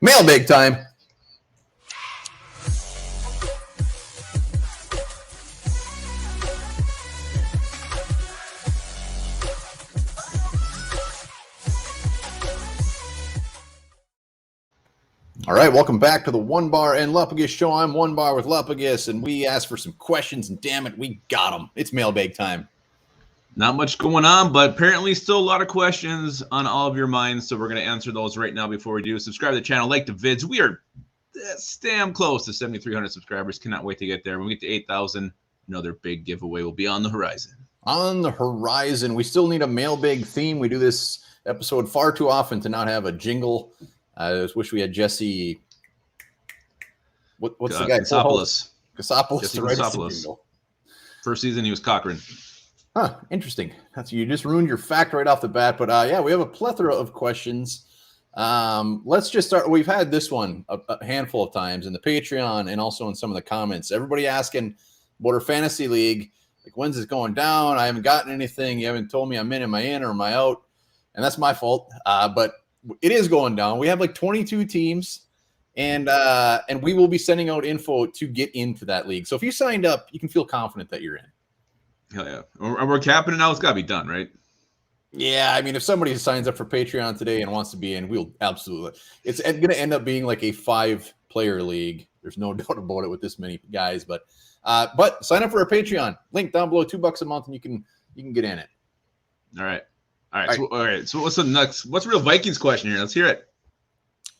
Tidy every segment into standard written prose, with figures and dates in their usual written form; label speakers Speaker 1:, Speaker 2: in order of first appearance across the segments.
Speaker 1: Mailbag time. All right, welcome back to the Onebar and Lupagus show. I'm Onebar with Lupagus, and we asked for some questions, and damn it, we got them. It's mailbag time.
Speaker 2: Not much going on, but apparently still a lot of questions on all of your minds, so we're going to answer those right now before we do. Subscribe to the channel, like the vids. We are damn close to 7,300 subscribers. Cannot wait to get there. When we get to 8,000, another big giveaway will be on the horizon.
Speaker 1: On the horizon, we still need a mailbag theme. We do this episode far too often to not have a jingle. I just wish we had Jesse. What's the guy?
Speaker 2: Kasopoulos.
Speaker 1: Kasopoulos to write us a jingle.
Speaker 2: First season, he was Cochran.
Speaker 1: Huh, interesting. You just ruined your fact right off the bat. But yeah, we have a plethora of questions. Let's just start. We've had this one a handful of times in the Patreon and also in some of the comments. Everybody asking about our fantasy league. Like, when's it going down? I haven't gotten anything. You haven't told me I'm in. Am I in or am I out? And that's my fault. But it is going down. We have like 22 teams, and we will be sending out info to get into that league. So if you signed up, you can feel confident that you're in.
Speaker 2: Hell yeah. We're capping it now. It's got to be done, right?
Speaker 1: Yeah, I mean, if somebody signs up for Patreon today and wants to be in, we'll absolutely. It's going to end up being like a 5-player league. There's no doubt about it with this many guys, but sign up for our Patreon. Link down below, $2 a month, and you can get in it.
Speaker 2: All right. All right. So what's the next? What's the real Vikings question here? Let's hear it.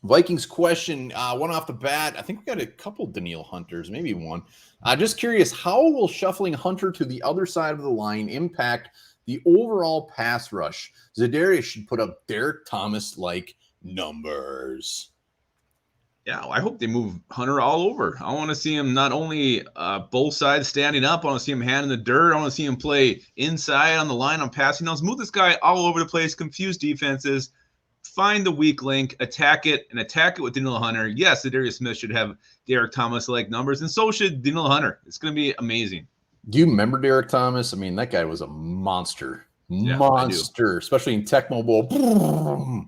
Speaker 1: Vikings question, one off the bat. I think we got a couple Daniil Hunters, maybe one. Just curious, how will shuffling Hunter to the other side of the line impact the overall pass rush? Za'Darius should put up Derek Thomas-like numbers.
Speaker 2: Yeah, I hope they move Hunter all over. I want to see him not only both sides standing up. I want to see him hand in the dirt. I want to see him play inside on the line on passing downs. Move this guy all over the place, confuse defenses, find the weak link, attack it with Daniil Hunter. Yes, Za'Darius Smith should have Derek Thomas-like numbers, and so should Daniil Hunter. It's going to be amazing.
Speaker 1: Do you remember Derek Thomas? I mean, that guy was a monster. Yeah, monster, especially in Tecmo Bowl.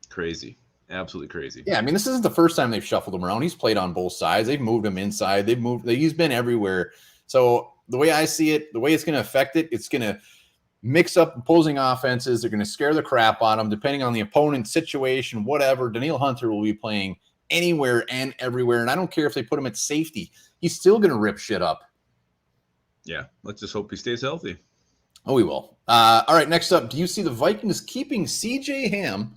Speaker 2: Crazy. Absolutely crazy.
Speaker 1: Yeah, I mean, this isn't the first time they've shuffled him around. He's played on both sides. They've moved him inside. He's been everywhere. So the way I see it, the way it's going to affect it, it's going to mix up opposing offenses. They're going to scare the crap out of them, depending on the opponent's situation, whatever. Daniil Hunter will be playing anywhere and everywhere, and I don't care if they put him at safety. He's still going to rip shit up.
Speaker 2: Yeah, let's just hope he stays healthy.
Speaker 1: Oh, he will. All right, next up, do you see the Vikings keeping C.J. Ham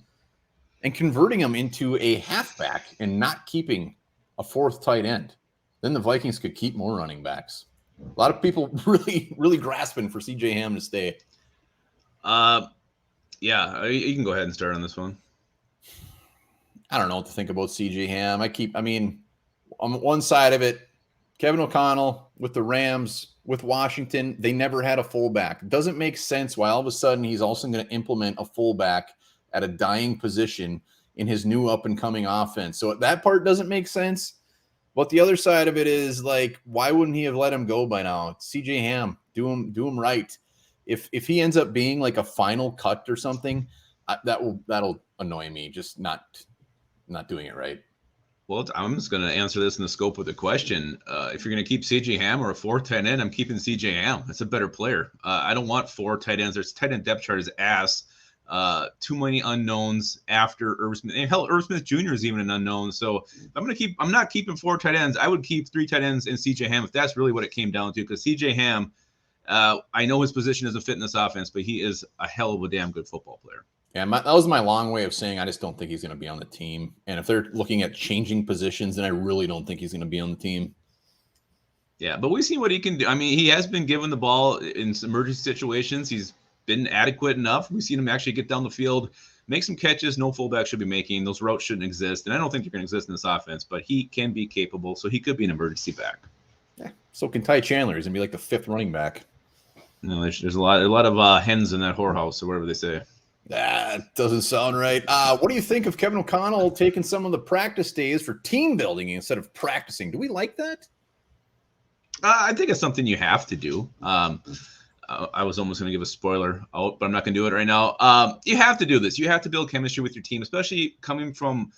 Speaker 1: and converting him into a halfback and not keeping a fourth tight end? Then the Vikings could keep more running backs. A lot of people really, really grasping for C.J. Ham to stay.
Speaker 2: Yeah, you can go ahead and start on this one.
Speaker 1: I don't know what to think about C.J. Ham. On one side of it, Kevin O'Connell with the Rams, with Washington, they never had a fullback. It doesn't make sense why all of a sudden he's also going to implement a fullback at a dying position in his new up-and-coming offense. So that part doesn't make sense. But the other side of it is, like, why wouldn't he have let him go by now? C.J. Ham, do him right. If he ends up being like a final cut or something, that'll annoy me. Just not doing it right.
Speaker 2: Well, I'm just going to answer this in the scope of the question. If you're going to keep C.J. Ham or a 4th tight end, I'm keeping C.J. Ham. That's a better player. I don't want 4 tight ends. Their tight end depth chart is ass. Too many unknowns after Irv Smith. And hell, Irv Smith Jr. is even an unknown. So I'm not keeping 4 tight ends. I would keep 3 tight ends and C.J. Ham if that's really what it came down to. Because C.J. Ham, I know his position doesn't fit in this offense, but he is a hell of a damn good football player.
Speaker 1: Yeah, that was my long way of saying I just don't think he's going to be on the team. And if they're looking at changing positions, then I really don't think he's going to be on the team.
Speaker 2: Yeah, but we've seen what he can do. I mean, he has been given the ball in emergency situations. He's been adequate enough. We've seen him actually get down the field, make some catches no fullback should be making. Those routes shouldn't exist. And I don't think they're going to exist in this offense, but he can be capable, so he could be an emergency back.
Speaker 1: Yeah, so can Ty Chandler. He's going to be like the 5th running back.
Speaker 2: No, there's a lot of hens in that whorehouse or whatever they say.
Speaker 1: That doesn't sound right. What do you think of Kevin O'Connell taking some of the practice days for team building instead of practicing? Do we like that?
Speaker 2: I think it's something you have to do. I was almost going to give a spoiler out, but I'm not going to do it right now. You have to do this. You have to build chemistry with your team, especially coming from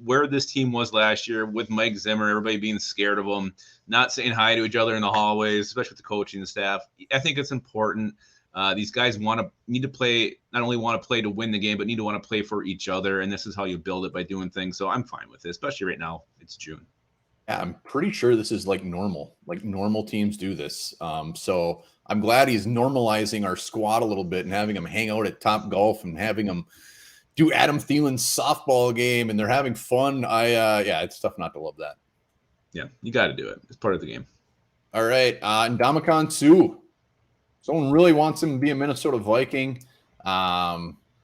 Speaker 2: where this team was last year with Mike Zimmer, everybody being scared of him, not saying hi to each other in the hallways, especially with the coaching staff. I think it's important. These guys need to play, not only want to play to win the game, but need to want to play for each other. And this is how you build it, by doing things. So I'm fine with it, especially right now. It's June.
Speaker 1: Yeah, I'm pretty sure this is like normal. Like normal teams do this. So I'm glad he's normalizing our squad a little bit and having them hang out at Top Golf and having them do Adam Thielen's softball game, and they're having fun. Yeah, it's tough not to love that.
Speaker 2: Yeah, you got to do it. It's part of the game.
Speaker 1: All right, Ndamukong Suh. Someone really wants him to be a Minnesota Viking.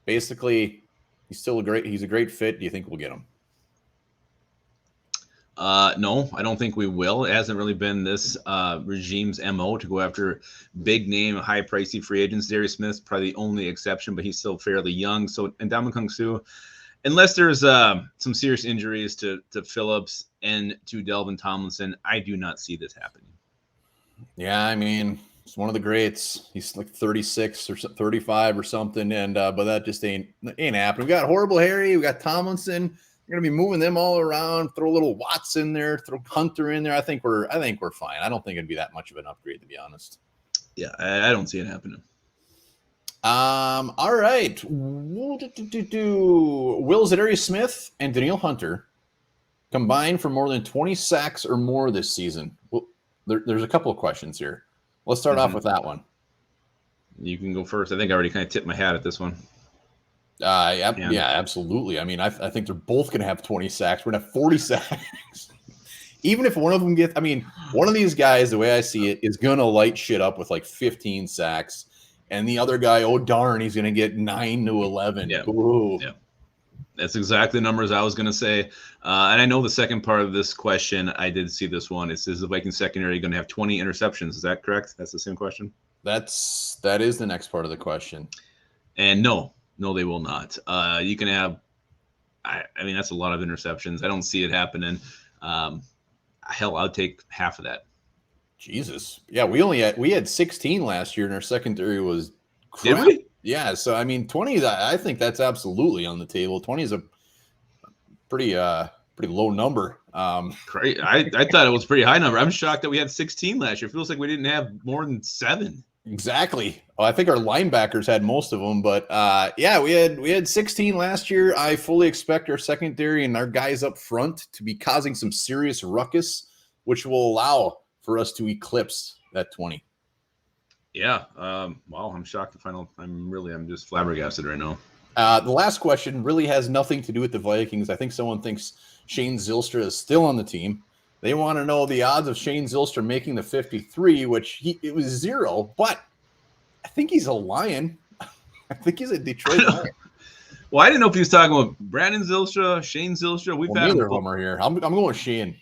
Speaker 1: Basically, he's a great fit. Do you think we'll get him?
Speaker 2: No, I don't think we will. It hasn't really been this regime's MO to go after big name, high pricey free agents. Darius Smith's probably the only exception, but he's still fairly young. So, Ndamukong Suh, unless there's some serious injuries to Phillips and to Delvin Tomlinson, I do not see this happening.
Speaker 1: Yeah, I mean, he's one of the greats. He's like 36 or 35 or something, and but that just ain't happening. We got Horrible Harry, we got Tomlinson. We're gonna be moving them all around. Throw a little Watts in there. Throw Hunter in there. I think we're fine. I don't think it'd be that much of an upgrade, to be honest.
Speaker 2: Yeah, I don't see it happening.
Speaker 1: All right. Will Zadarius Smith and Danielle Hunter combine for more than 20 sacks or more this season? Well, there's a couple of questions here. Let's start off with that one.
Speaker 2: You can go first. I think I already kind of tipped my hat at this one.
Speaker 1: Yeah, absolutely. I mean, I think they're both going to have 20 sacks. We're going to have 40 sacks. Even if one of them gets, I mean, one of these guys, the way I see it, is going to light shit up with like 15 sacks. And the other guy, oh, darn, he's going to get 9 to 11.
Speaker 2: Yeah.
Speaker 1: Ooh.
Speaker 2: Yeah. That's exactly the numbers I was going to say. And I know the second part of this question, I did see this one. It says the Vikings secondary going to have 20 interceptions. Is that correct? That's the same question?
Speaker 1: That is the next part of the question.
Speaker 2: And no, they will not. You can have, I mean, that's a lot of interceptions. I don't see it happening. Hell, I'll take half of that.
Speaker 1: Jesus. Yeah, we had 16 last year, and our secondary was crap.
Speaker 2: Did we?
Speaker 1: Yeah, so I mean, 20. I think that's absolutely on the table. 20 is a pretty low number.
Speaker 2: Great. I thought it was a pretty high number. I'm shocked that we had 16 last year. It feels like we didn't have more than 7.
Speaker 1: Exactly. Well, I think our linebackers had most of them, but yeah, we had 16 last year. I fully expect our secondary and our guys up front to be causing some serious ruckus, which will allow for us to eclipse that 20.
Speaker 2: Yeah. Wow. I'm shocked to find out. I'm just flabbergasted right now.
Speaker 1: The last question really has nothing to do with the Vikings. I think someone thinks Shane Zylstra is still on the team. They want to know the odds of Shane Zylstra making the 53, which it was 0, but I think he's a Lion. I think he's a Detroit Lion.
Speaker 2: Well, I didn't know if he was talking about Brandon Zylstra, Shane Zylstra.
Speaker 1: Neither of them are here. I'm going with Shane.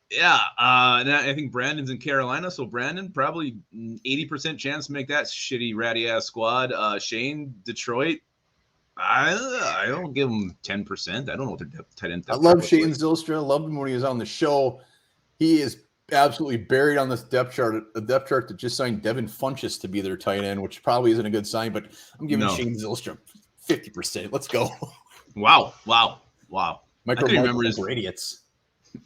Speaker 2: Yeah, and I think Brandon's in Carolina, so Brandon probably 80% chance to make that shitty ratty ass squad. Shane, Detroit. I don't give him 10%. I don't know what their tight end.
Speaker 1: I love Shane Zylstra. Loved him when he was on the show. He is absolutely buried on this depth chart. A depth chart that just signed Devin Funchess to be their tight end, which probably isn't a good sign. But I'm giving Shane Zylstra 50%. Let's go.
Speaker 2: Wow.
Speaker 1: Micro Mike's for idiots.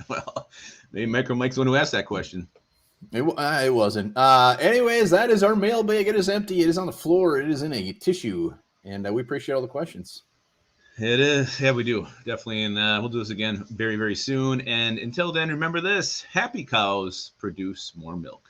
Speaker 2: Well, maybe Micro Mike's the one who asked that question.
Speaker 1: It wasn't. Anyways, that is our mailbag. It is empty. It is on the floor. It is in a tissue. And we appreciate all the questions.
Speaker 2: It is. Yeah, we do. Definitely. And we'll do this again very, very soon. And until then, remember this. Happy cows produce more milk.